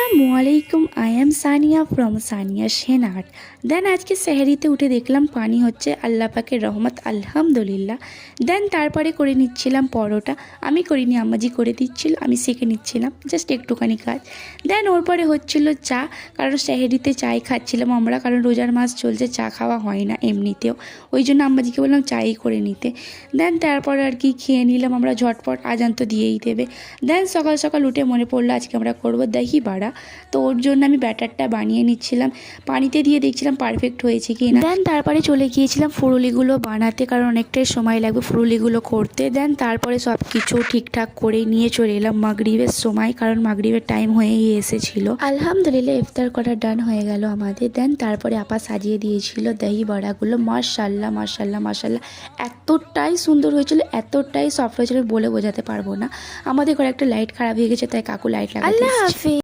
আসসালামু আলাইকুম, I am Sania from Sania সেনআর্ট। দেন আজকে সেহরিতে উঠে দেখলাম পানি হচ্ছে, আল্লাহ পাকের রহমত, আলহামদুলিল্লাহ। দেন তারপরে করে নিচ্ছিলাম পরোটা। আমি করিনি, আম্মাজি করে দিচ্ছিল, আমি শিখে নিচ্ছিলাম জাস্ট একটুখানি কাজ। দেন ওর পরে হচ্ছিল চা, কারণ সেহরিতে চাই খাচ্ছিলাম আমরা, কারণ রোজার মাস চলছে, চা খাওয়া হয় না এমনিতেও, ওই জন্য আম্মাজিকে বললাম চাই করে নিতে। দেন তারপরে আর কি খেয়ে নিলাম আমরা ঝটপট, আজান তো দিয়েই দেবে। দেন সকাল সকাল উঠে মনে পড়লো আজকে আমরা করবো দহি বাড়া। তো ওর জন্য আমি ব্যাটারটা বানিয়ে নিচ্ছিলাম, পানিতে দিয়ে দেখছিলাম পারফেক্ট হয়েছে কি না। দেন তারপরে চলে গিয়েছিলাম ফুরুলিগুলো বানাতে, কারণ অনেকটাই সময় লাগবে ফুরুলিগুলো করতে। দেন তারপরে সব কিছু ঠিকঠাক করে নিয়ে চলে এলাম মাগরিবের সময়, কারণ মাগরিবের টাইম হয়েই এসেছিল। আলহামদুলিল্লাহ ইফতার করা ডান হয়ে গেল আমাদের। দেন তারপরে আপা সাজিয়ে দিয়েছিল দহি বড়াগুলো, মাশাল্লাহ মাশাল্লাহ মাশাল্লাহ, এতটাই সুন্দর হয়েছিল, এতটাই সফট হয়েছিল বলে বোঝাতে পারবো না। আমাদের ঘরে একটা লাইট খারাপ হয়ে গেছে, তাই কাকু লাইট লাগাতে এসেছে। আল্লাহ হাফেজ।